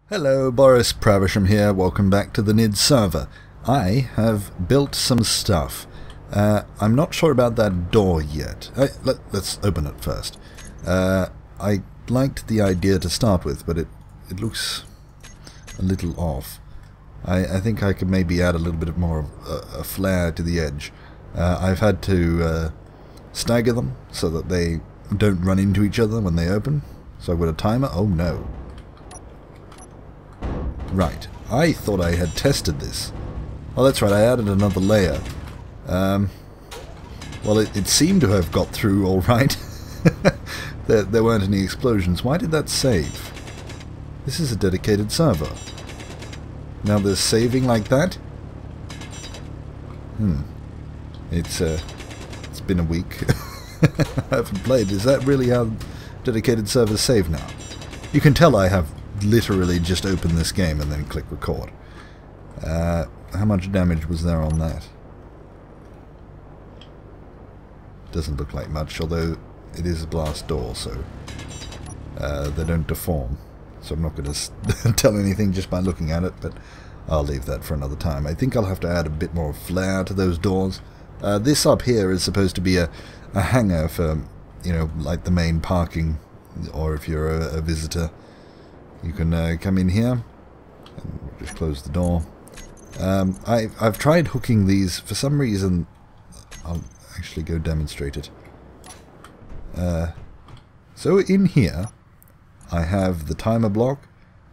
Hello, Boris Pravisham here. Welcome back to the Nidd server. I have built some stuff. I'm not sure about that door yet. Let's open it first. I liked the idea to start with, but it looks a little off. I think I could maybe add a little bit more of a flare to the edge. I've had to stagger them so that they don't run into each other when they open. So I've got a timer. Oh no. Right, I thought I had tested this. Oh, that's right, I added another layer. Well, it seemed to have got through all right. there weren't any explosions. Why did that save? This is a dedicated server. Now there's saving like that? It's been a week. I haven't played. Is that really how dedicated servers save now? You can tell I have literally just open this game and then click record. How much damage was there on that? Doesn't look like much, although it is a blast door, so they don't deform. So I'm not going to tell anything just by looking at it, but I'll leave that for another time. I think I'll have to add a bit more flair to those doors. This up here is supposed to be a hangar for, you know, like the main parking, or if you're a visitor. You can come in here and we'll just close the door. I've tried hooking these for some reason. I'll actually go demonstrate it. So in here I have the timer block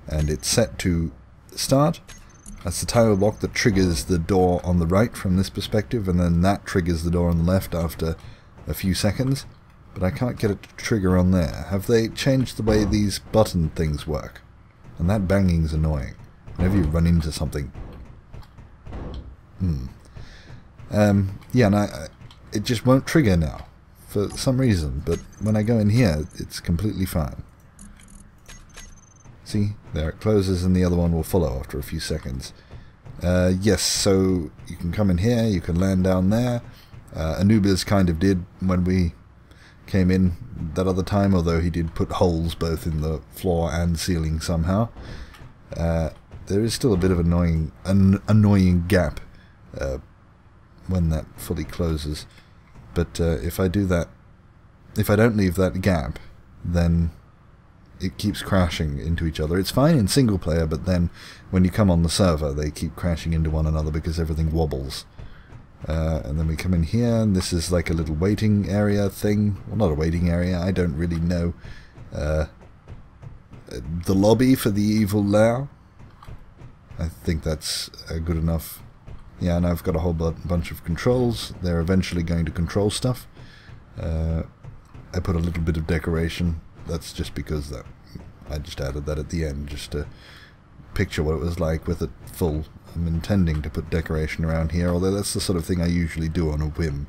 and it's set to start. That's the timer block that triggers the door on the right from this perspective, and then that triggers the door on the left after a few seconds. But I can't get it to trigger on there. Have they changed the way these button things work? And that banging's annoying. Whenever you run into something. Yeah, and it just won't trigger now. For some reason. But when I go in here, it's completely fine. See? There it closes and the other one will follow after a few seconds. Yes, so you can come in here, you can land down there. Anubis kind of did when we came in that other time, although he did put holes both in the floor and ceiling somehow. There is still a bit of an annoying gap when that fully closes. But if I do that, if I don't leave that gap, then it keeps crashing into each other. It's fine in single player, but then when you come on the server, they keep crashing into one another because everything wobbles. And then we come in here, and this is like a little waiting area thing. Well, not a waiting area, I don't really know. The lobby for the evil lair. I think that's good enough. Yeah, and I've got a whole bunch of controls. They're eventually going to control stuff. I put a little bit of decoration. That's just because I just added that at the end, just to picture what it was like with it full. I'm intending to put decoration around here, although that's the sort of thing I usually do on a whim.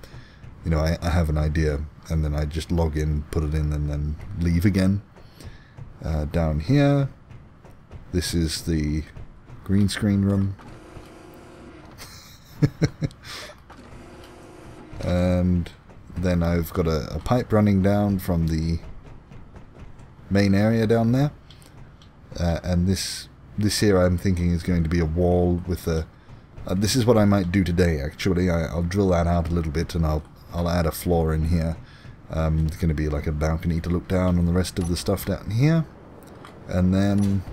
You know, I have an idea, and then I just log in, put it in, and then leave again. Down here, this is the green screen room. And then I've got a pipe running down from the main area down there. And this here I'm thinking is going to be a wall with a... this is what I might do today, actually. I'll drill that out a little bit and I'll add a floor in here. It's going to be like a balcony to look down on the rest of the stuff down here. And then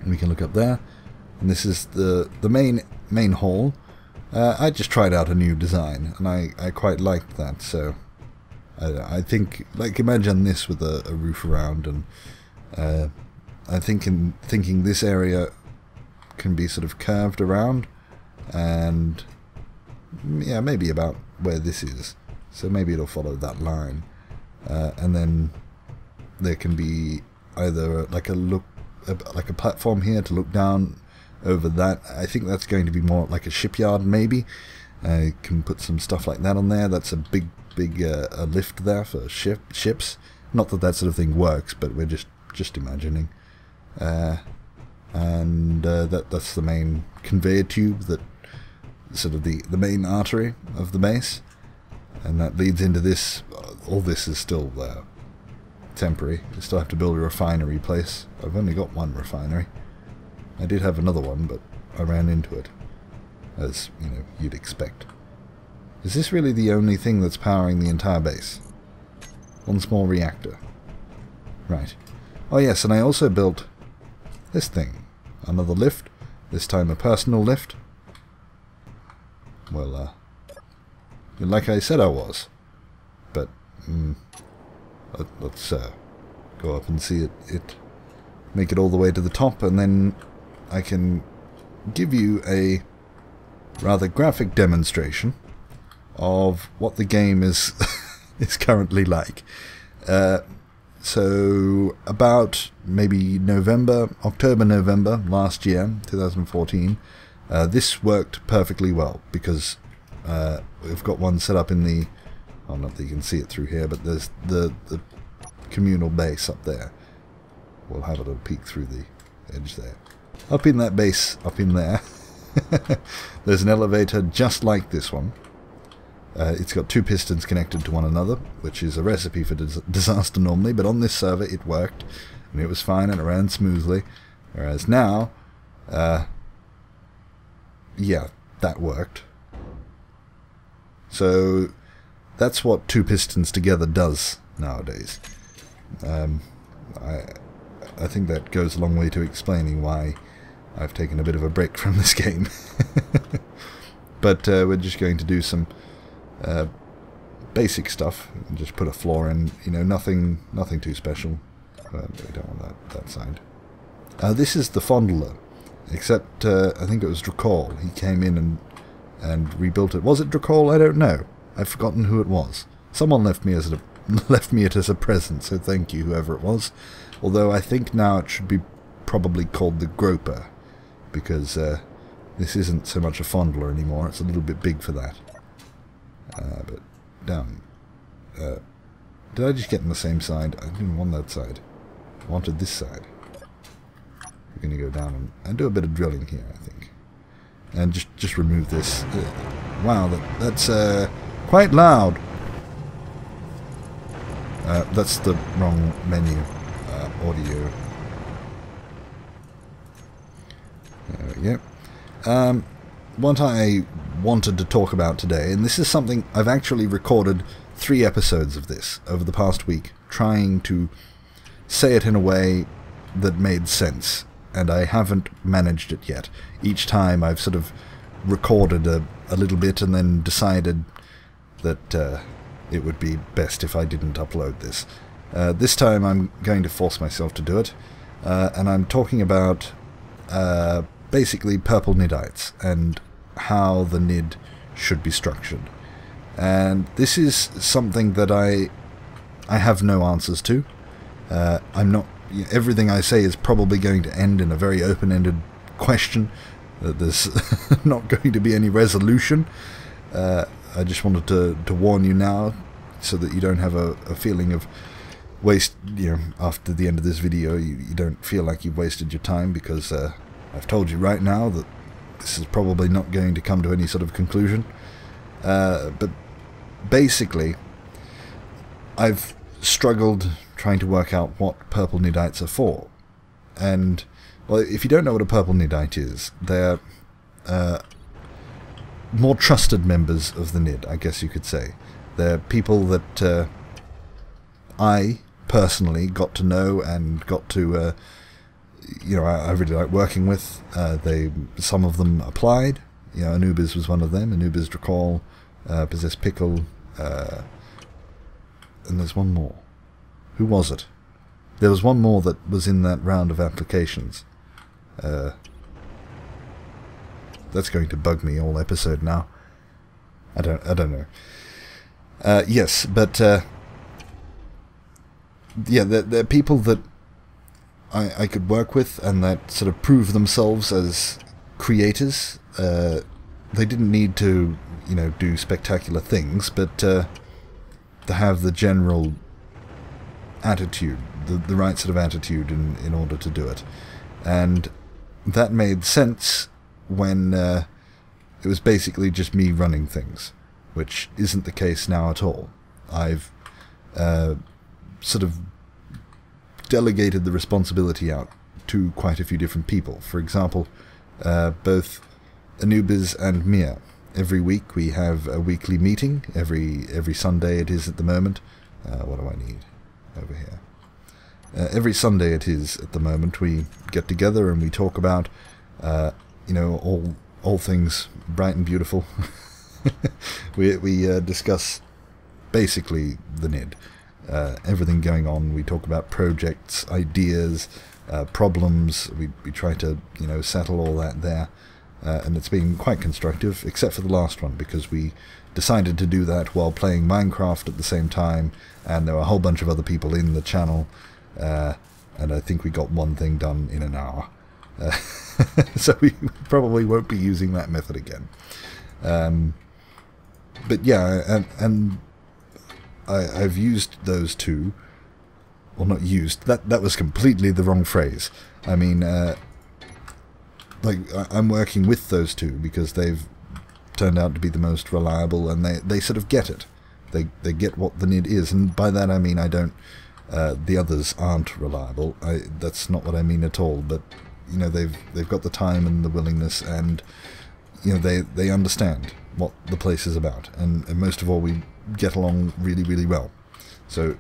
we can look up there. And this is the main hall. I just tried out a new design and I quite liked that, so... I think, like, imagine this with a roof around, and I'm thinking this area can be sort of curved around, and yeah, maybe about where this is. So maybe it'll follow that line, and then there can be either like a platform here to look down over that. I think that's going to be more like a shipyard, maybe. I can put some stuff like that on there. That's a big a lift there for ships. Not that that sort of thing works, but we're just imagining. And that's the main conveyor tube, that sort of the main artery of the base, and that leads into this. All this is still temporary. I still have to build a refinery place. I've only got one refinery. I did have another one, but I ran into it, as, you know, you'd expect. Is this really the only thing that's powering the entire base? One small reactor. Right. Oh yes, and I also built this thing. Another lift. This time a personal lift. Well, like I said I was. But, let's go up and see it. Make it all the way to the top, and then I can give you a rather graphic demonstration of what the game is is currently like. So about maybe October, November last year, 2014, this worked perfectly well because we've got one set up in the, oh, not that you can see it through here, but there's the communal base up there. We'll have a little peek through the edge there. Up in that base, up in there, there's an elevator just like this one. It's got two pistons connected to one another, which is a recipe for disaster normally, but on this server it worked, and it was fine and it ran smoothly. Whereas now, yeah, that worked. So that's what two pistons together does nowadays. I think that goes a long way to explaining why I've taken a bit of a break from this game. But we're just going to do some basic stuff and just put a floor in, you know, nothing too special. We don't want that side. This is the Fondler, except I think it was Drakol. He came in and rebuilt it. Was it Drakol? I don't know. I've forgotten who it was. Someone left me it as a present, so thank you, whoever it was. Although I think now it should be probably called the Groper, because this isn't so much a Fondler anymore. It's a little bit big for that. But down. Did I just get on the same side? I didn't want that side. I wanted this side. We're going to go down and do a bit of drilling here, I think. And just remove this. Wow, that's quite loud. That's the wrong menu. Audio. There we go. What I wanted to talk about today, and this is something I've actually recorded 3 episodes of this over the past week, trying to say it in a way that made sense, and I haven't managed it yet. Each time I've sort of recorded a little bit and then decided that it would be best if I didn't upload this. This time I'm going to force myself to do it, and I'm talking about basically Purple Niddites and how the Nidd should be structured. And this is something that I have no answers to. I'm not. Everything I say is probably going to end in a very open-ended question. There's not going to be any resolution. I just wanted to warn you now, so that you don't have a feeling of waste. You know, after the end of this video, you don't feel like you've wasted your time, because I've told you right now that this is probably not going to come to any sort of conclusion. But basically, I've struggled trying to work out what Purple Niddites are for. And, well, if you don't know what a Purple Niddite is, they're more trusted members of the Nidd, I guess you could say. They're people that I personally got to know and got to, you know, I really like working with. Some of them applied. You know, Anubis was one of them. Anubis, Drakol, Possess Pickle, and there's one more. Who was it? There was one more that was in that round of applications. That's going to bug me all episode now. I don't know. Yes, but yeah, they're people that I could work with, and that sort of prove themselves as creators. They didn't need to, you know, do spectacular things, but to have the general attitude, the right sort of attitude in order to do it. And that made sense when it was basically just me running things, which isn't the case now at all. I've sort of delegated the responsibility out to quite a few different people. For example, both Anubis and Mia. Every week we have a weekly meeting. Every Sunday it is at the moment. What do I need over here? Every Sunday it is at the moment. We get together and we talk about, you know, all things bright and beautiful. we discuss basically the Nidd. Everything going on. We talk about projects, ideas, problems. We try to, you know, settle all that there, and it's been quite constructive, except for the last one, because we decided to do that while playing Minecraft at the same time, and there were a whole bunch of other people in the channel, and I think we got one thing done in an hour. So we probably won't be using that method again. But yeah, and I've used those two. Well, not used. That was completely the wrong phrase. I mean, like, I'm working with those two because they've turned out to be the most reliable, and they sort of get it. They get what the Nidd is, and by that I mean I don't. The others aren't reliable. That's not what I mean at all. But you know, they've got the time and the willingness, and you know, they understand what the place is about, and most of all, we get along really, really well. So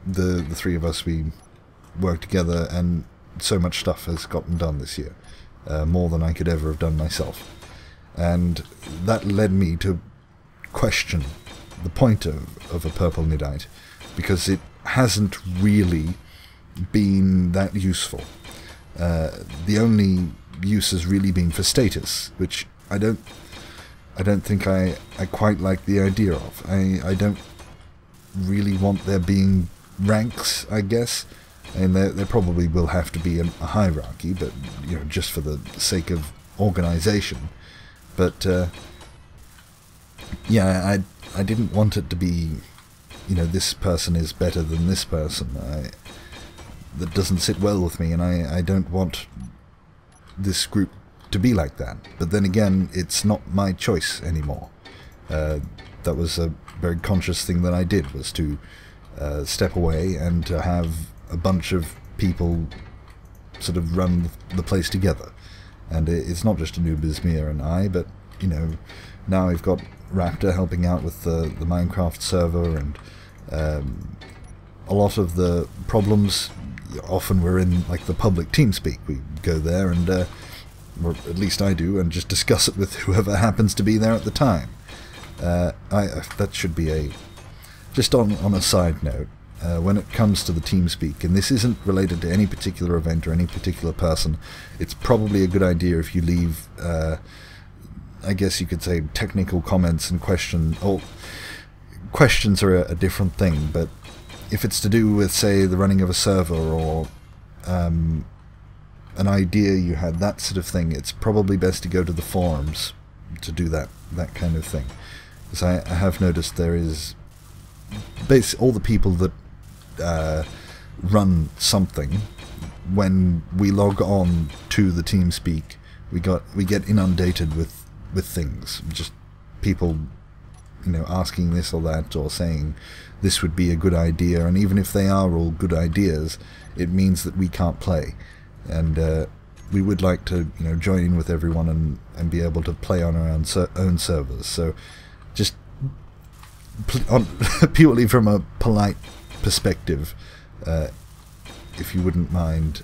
the three of us, we work together, and so much stuff has gotten done this year, more than I could ever have done myself, and that led me to question the point of a Purple Nidite, because it hasn't really been that useful. The only use has really been for status, which I don't think I quite like the idea of. I don't really want there being ranks, I guess. And there probably will have to be a hierarchy, but you know, just for the sake of organization. But yeah, I didn't want it to be, you know, this person is better than this person. That doesn't sit well with me, and I don't want this group to be like that. But then again, it's not my choice anymore. That was a very conscious thing that I did, was to step away and to have a bunch of people sort of run the place together. And it's not just Anubis, Mia and I, but you know, now we've got Raptor helping out with the Minecraft server, and a lot of the problems, often we're in like the public TeamSpeak. We go there and or at least I do, and just discuss it with whoever happens to be there at the time. That should be just on a side note, when it comes to the TeamSpeak, and this isn't related to any particular event or any particular person, it's probably a good idea if you leave, I guess you could say, technical comments and questions are a different thing, but if it's to do with, say, the running of a server, or an idea you had, that sort of thing, it's probably best to go to the forums to do that kind of thing. Because I have noticed there is all the people that run something, when we log on to the TeamSpeak, we get inundated with things, just people, you know, asking this or that, or saying this would be a good idea, and even if they are all good ideas, it means that we can't play, and we would like to, you know, join in with everyone and be able to play on our own servers. So just purely from a polite perspective, if you wouldn't mind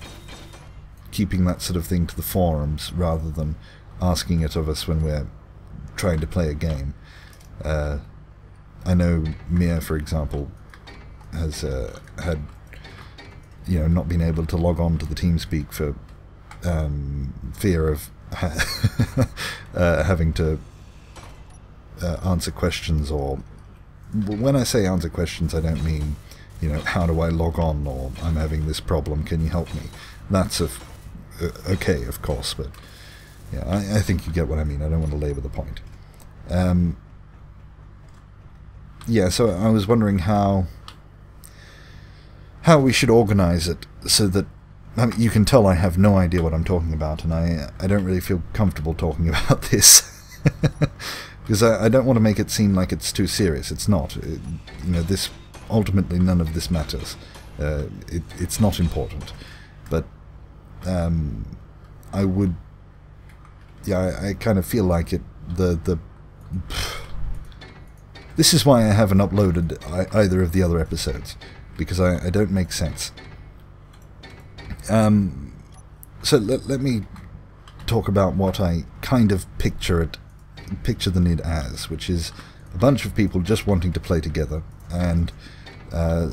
keeping that sort of thing to the forums rather than asking it of us when we're trying to play a game. I know Mia, for example, has had, you know, not been able to log on to the TeamSpeak for fear of having to answer questions, or when I say answer questions, I don't mean, you know, how do I log on, or I'm having this problem, can you help me? That's okay, of course, but yeah, I think you get what I mean. I don't want to labour the point. Yeah, so I was wondering how we should organise it so that, I mean, you can tell I have no idea what I'm talking about, and I don't really feel comfortable talking about this. Because I don't want to make it seem like it's too serious. It's not. You know, this ultimately, none of this matters. It's not important, but I would, yeah, I kind of feel like it. This is why I haven't uploaded either of the other episodes, because I don't make sense. So let me talk about what I kind of picture the Nidd as, which is a bunch of people just wanting to play together, and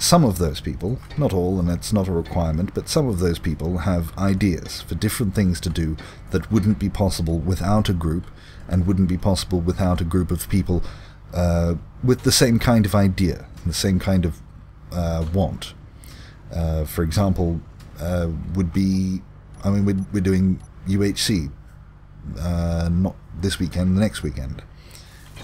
some of those people, not all, and it's not a requirement, but some of those people have ideas for different things to do that wouldn't be possible without a group, and wouldn't be possible without a group of people with the same kind of idea, the same kind of want. For example, would be, I mean, we're doing UHC, not this weekend, the next weekend.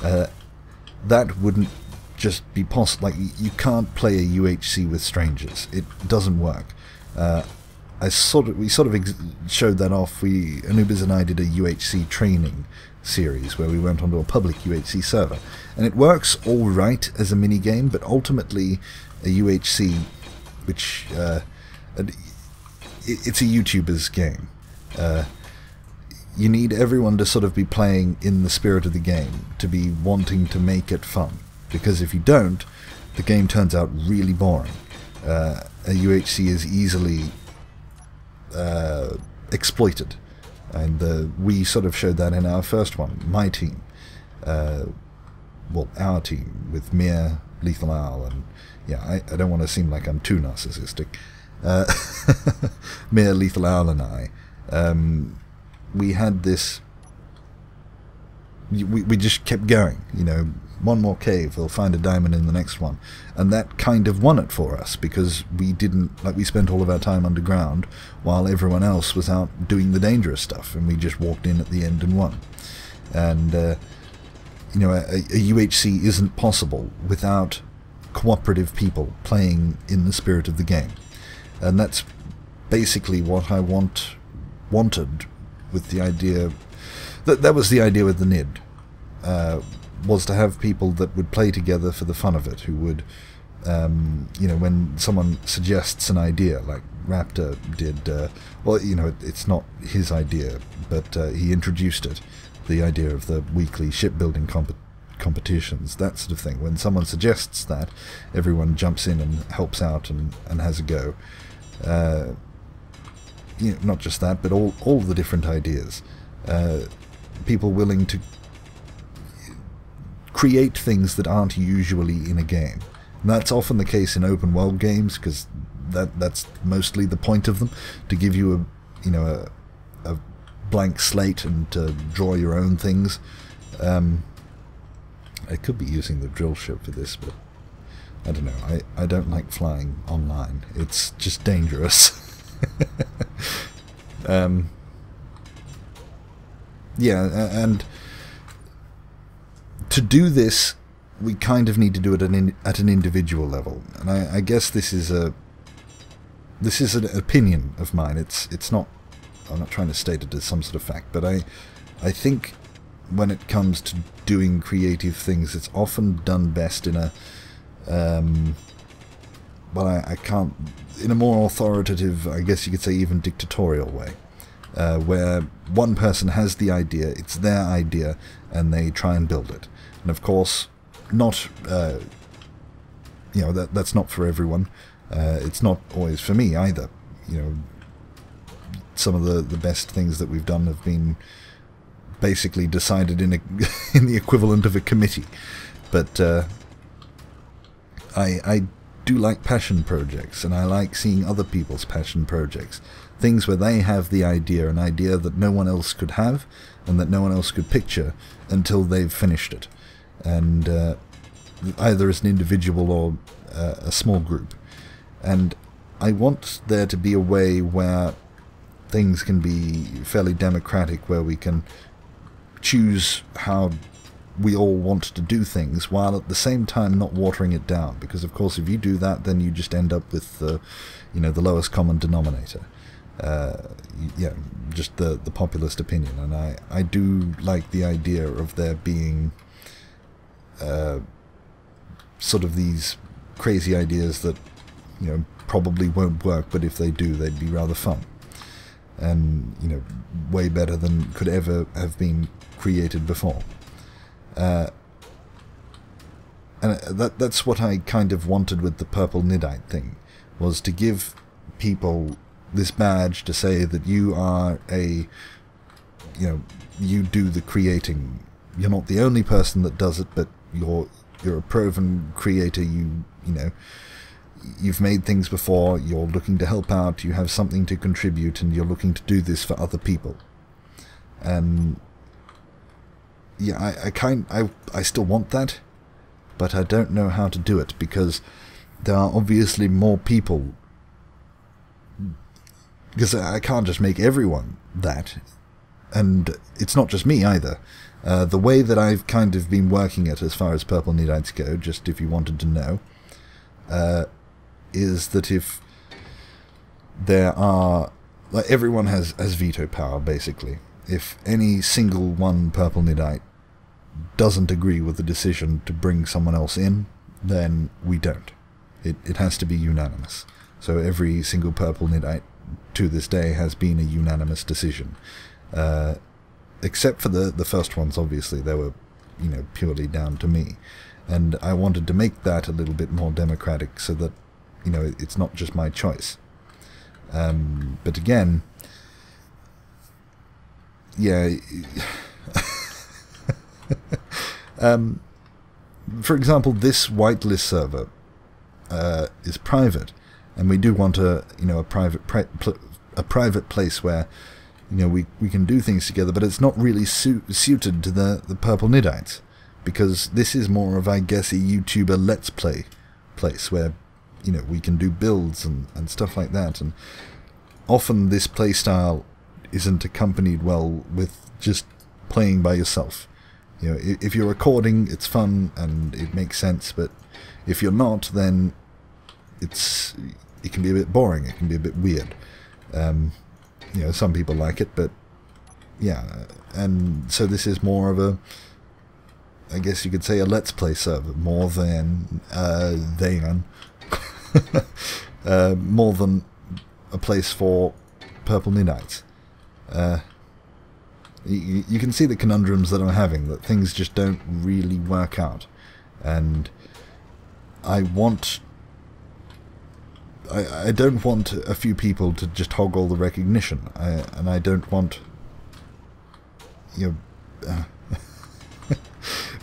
That wouldn't just be possible. Like, you can't play a UHC with strangers. It doesn't work. We sort of showed that off. Anubis and I did a UHC training series where we went onto a public UHC server, and it works all right as a mini game, but ultimately a UHC, which it's a YouTuber's game. You need everyone to sort of be playing in the spirit of the game, to be wanting to make it fun, because if you don't, the game turns out really boring. A UHC is easily exploited, and we sort of showed that in our first one, my team. Well, our team, with Mir, Lethal Owl, and yeah, I don't want to seem like I'm too narcissistic. Mir, Lethal Owl and I, we had this, we just kept going, you know, one more cave, we'll find a diamond in the next one, and that kind of won it for us, because we didn't, like, we spent all of our time underground while everyone else was out doing the dangerous stuff, and we just walked in at the end and won. And you know, a UHC isn't possible without cooperative people playing in the spirit of the game, and that's basically what I wanted with the idea. That was the idea with the Nidd, was to have people that would play together for the fun of it, who would, you know, when someone suggests an idea, like Raptor did, well, you know, it's not his idea, but he introduced it, the idea of the weekly shipbuilding competitions, that sort of thing. When someone suggests that, everyone jumps in and helps out and has a go. You know, not just that, but all the different ideas. People willing to create things that aren't usually in a game. And that's often the case in open world games, because that's mostly the point of them, to give you a blank slate and to draw your own things. I could be using the drill ship for this, but I don't know. I don't like flying online. It's just dangerous. Yeah, and to do this, we kind of need to do it at an individual level, and I guess this is an opinion of mine. It's not. I'm not trying to state it as some sort of fact, but I think when it comes to doing creative things, it's often done best in a well, I can't, in a more authoritative, I guess you could say even dictatorial way, where one person has the idea, it's their idea, and they try and build it. And of course, not, you know, that's not for everyone. It's not always for me either. You know, some of the best things that we've done have been basically decided in in the equivalent of a committee. But I do like passion projects, and I like seeing other people's passion projects. Things where they have the idea, an idea that no one else could have, and that no one else could picture until they've finished it. And either as an individual or a small group. And I want there to be a way where things can be fairly democratic, where we can choose how we all want to do things, while at the same time not watering it down, because of course if you do that, then you just end up with the, you know, the lowest common denominator. Yeah, just the populist opinion. And I do like the idea of there being sort of these crazy ideas that probably won't work, but if they do, they'd be rather fun. And, way better than could ever have been created before. And that's what I kind of wanted with the Purple Niddite thing, was to give people this badge to say that you are you do the creating. You're not the only person that does it, but you're a proven creator. You've made things before, you're looking to help out, you have something to contribute, and you're looking to do this for other people. And yeah, I still want that, but I don't know how to do it, because there are obviously more people, because I can't just make everyone that, and it's not just me either. The way that I've kind of been working it as far as Purple Niddites go, just if you wanted to know, is that if there are... everyone has veto power, basically. If any single one Purple Niddite doesn't agree with the decision to bring someone else in, then we don't. It has to be unanimous. So every single Purple Niddite to this day has been a unanimous decision. Except for the first ones, obviously. They were, purely down to me. And I wanted to make that a little bit more democratic so that, it's not just my choice. But again, yeah... for example, this whitelist server is private, and we do want a private place where we can do things together, but it's not really suited to the Purple Niddites, because this is more of, I guess, a YouTuber Let's Play place where we can do builds and stuff like that, and often this playstyle isn't accompanied well with just playing by yourself. If you're recording, it's fun and it makes sense, but if you're not, then it can be a bit boring, it can be a bit weird. Some people like it, but yeah, and so this is more of a, I guess you could say, a Let's Play server, more than more than a place for Purple Niddites. You can see the conundrums that I'm having, that things just don't really work out, and I don't want a few people to just hog all the recognition, and I don't want,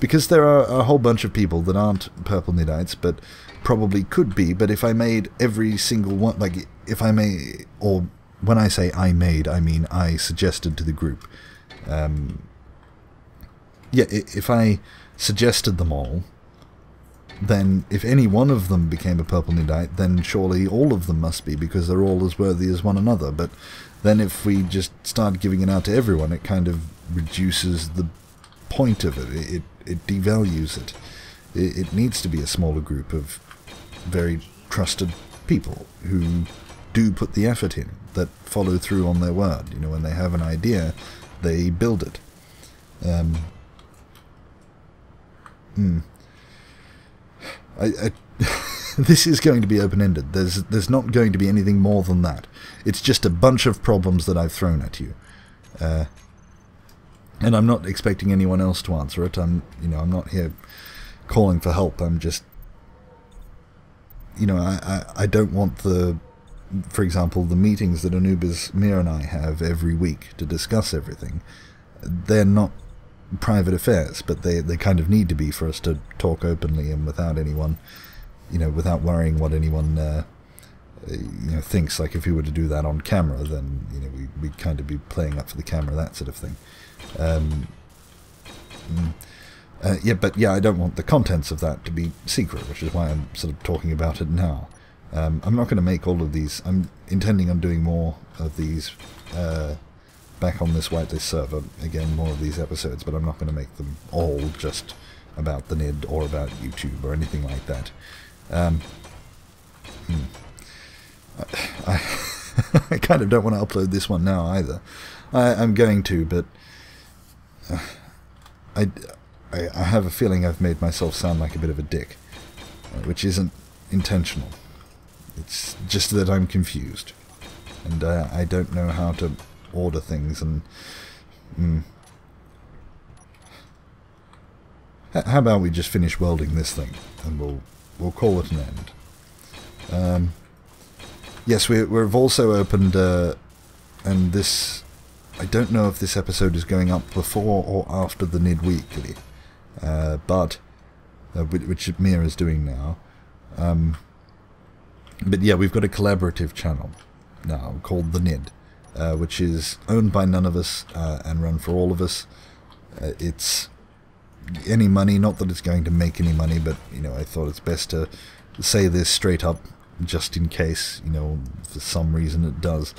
because there are a whole bunch of people that aren't Purple Niddites, but probably could be. But if I made every single one, like if I made, or when I say I made, I mean I suggested to the group. If I suggested them all, then if any one of them became a Purple Niddite, then surely all of them must be, because they're all as worthy as one another. But then if we just start giving it out to everyone, it kind of reduces the point of it. It devalues it. It needs to be a smaller group of very trusted people who do put the effort in, that follow through on their word. When they have an idea, they build it. This is going to be open-ended. There's not going to be anything more than that. It's just a bunch of problems that I've thrown at you, and I'm not expecting anyone else to answer it. I'm not here calling for help. I'm just, I don't want for example, the meetings that Anubis, Mir and I have every week to discuss everything. They're not private affairs, but they kind of need to be for us to talk openly and without anyone, without worrying what anyone thinks. Like if we were to do that on camera, then we'd kind of be playing up for the camera, that sort of thing. I don't want the contents of that to be secret, which is why I'm sort of talking about it now. I'm not going to make all of these. I'm intending on doing more of these back on this whitelist server. Again, more of these episodes, but I'm not going to make them all just about the Nidd or about YouTube or anything like that. I kind of don't want to upload this one now either. I'm going to, but I have a feeling I've made myself sound like a bit of a dick, which isn't intentional. It's just that I'm confused, and I don't know how to order things, and how about we just finish welding this thing, and we'll call it an end. Yes, we've also opened, and this, I don't know if this episode is going up before or after the Nidd Weekly, but which Mia is doing now. But yeah, we've got a collaborative channel now called the Nidd, which is owned by none of us and run for all of us. It's any money, not that it's going to make any money, but you know, I thought it's best to say this straight up, just in case, you know, for some reason it does.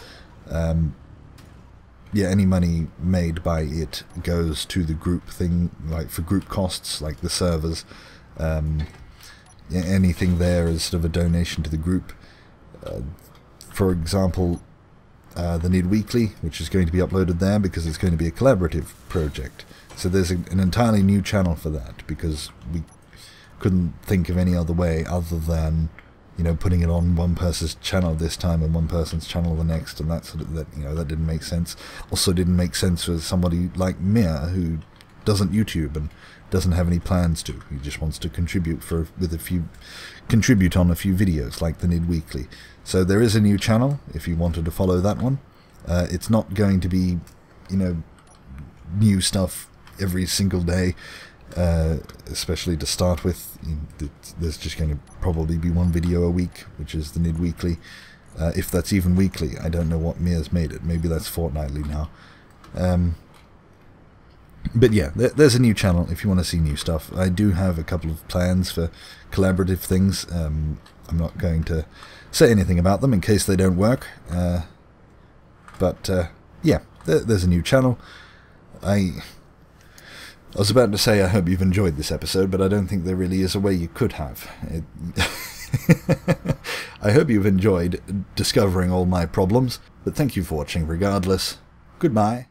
Yeah, any money made by it goes to the group thing, like for group costs, like the servers. Yeah, anything there is sort of a donation to the group. For example, the Nidd Weekly, which is going to be uploaded there because it's going to be a collaborative project. So there's an entirely new channel for that, because we couldn't think of any other way other than, you know, putting it on one person's channel this time and one person's channel the next, and that sort of, that, you know, that didn't make sense. Also didn't make sense for somebody like Mia, who doesn't YouTube and doesn't have any plans to. He just wants to contribute contribute on a few videos like the Nidd Weekly. So there is a new channel if you wanted to follow that one. It's not going to be, you know, new stuff every single day, especially to start with. There's just going to probably be one video a week, which is the Nidd Weekly. If that's even weekly, I don't know what Mia's made it. Maybe that's fortnightly now. But yeah, there's a new channel if you want to see new stuff. I do have a couple of plans for collaborative things. I'm not going to say anything about them in case they don't work. But yeah, there's a new channel. I was about to say I hope you've enjoyed this episode, but I don't think there really is a way you could have. I hope you've enjoyed discovering all my problems, but thank you for watching regardless. Goodbye.